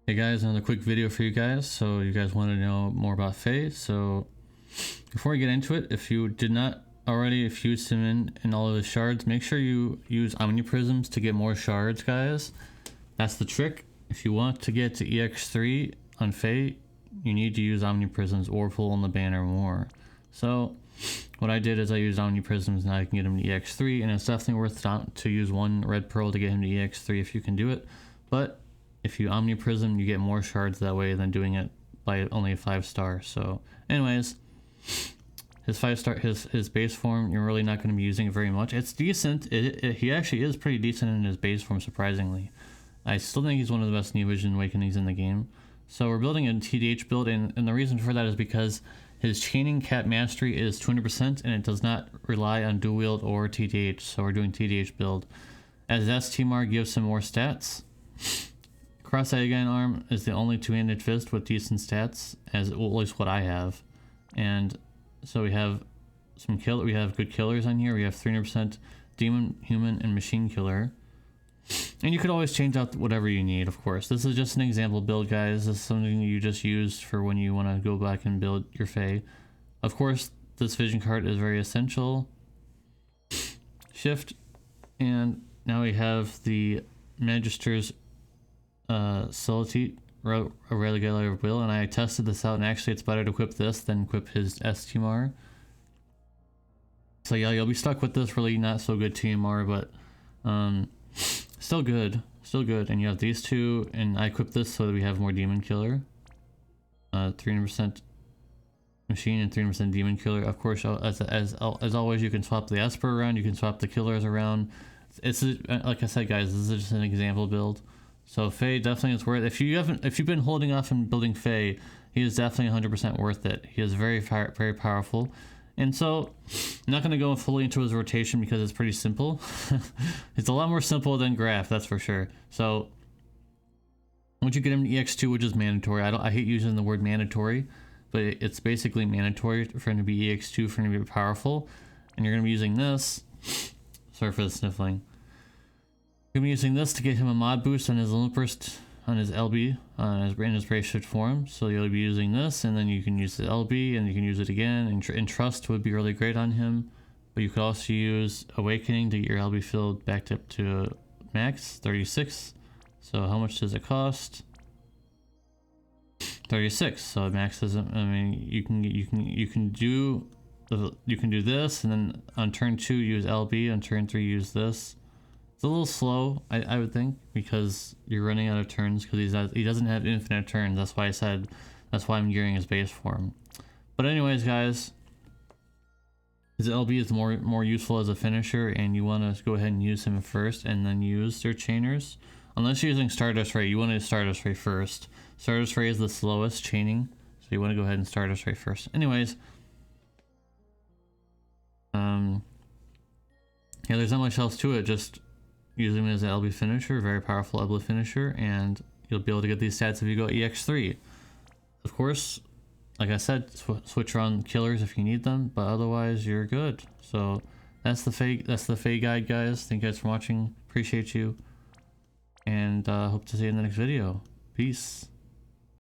Hey guys, another quick video for you guys. So you guys want to know more about Fei. So before we get into it, if you did not already fuse him in all of his shards, make sure you use omniprisms to get more shards, guys. That's the trick. If you want to get to EX3 on Fei, you need to use omniprisms or pull on the banner more. So what I did is I used omniprisms, and I can get him to EX3, and it's definitely worth to use one red pearl to get him to EX3 if you can do it. But if you omniprism, you get more shards that way than doing it by only a 5-star. So anyways, his 5-star, his base form, you're really not going to be using it very much. It's decent. He actually is pretty decent in his base form, surprisingly. I still think he's one of the best New Vision Awakenings in the game. So we're building a TDH build, and the reason for that is because his chaining cap mastery is 200%, and it does not rely on dual wield or TDH. So we're doing TDH build. As STMR gives some more stats. Cross Diagon Arm is the only two-handed fist with decent stats, at least what I have. And so we have we have good killers on here. We have 300% demon, human, and machine killer. And you could always change out whatever you need, of course. This is just an example build, guys. This is something you just use for when you want to go back and build your Fei. Of course, this vision card is very essential. Shift, and now we have the Magister's Solitude, a regular will, and I tested this out, and actually it's better to equip this than equip his STMR. So yeah, you'll be stuck with this really not so good TMR, but still good, and you have these two, and I equipped this so that we have more demon killer, 300% machine and 300% demon killer. Of course, as always, you can swap the Esper around, you can swap the killers around. It's like I said, guys, this is just an example build. So Fei definitely is worth it. If you've been holding off and building Fei, he is definitely 100% worth it. He is very powerful. And so I'm not going to go fully into his rotation because it's pretty simple. It's a lot more simple than Grahf, that's for sure. So once you get him to EX2, which is mandatory, I hate using the word mandatory, but it's basically mandatory for him to be EX2 for him to be powerful. And you're going to be using this. Sorry for the sniffling. You're going to be using this to get him a mod boost on his Olympus, on his LB, in his Brave Shift form. So you'll be using this, and then you can use the LB, and you can use it again. And Trust would be really great on him. But you could also use Awakening to get your LB filled back up to max, 36. So how much does it cost? 36. So max doesn't. I mean, you can do this, and then on turn 2 use LB. On turn 3 use this. It's a little slow, I would think, because you're running out of turns, because he doesn't have infinite turns. That's why I'm gearing his base form. But anyways, guys, his LB is more useful as a finisher, and you want to go ahead and use him first, and then use their chainers. Unless you're using Stardust Ray, you want to Stardust Ray first. Stardust Ray is the slowest chaining, so you want to go ahead and Stardust Ray first. Anyways, yeah, there's not much else to it. Just use him as an LB finisher, very powerful LB finisher, and you'll be able to get these stats if you go EX3. Of course, like I said, switch around killers if you need them, but otherwise you're good. So that's the Fei guide, guys. Thank you guys for watching. Appreciate you, and hope to see you in the next video. Peace.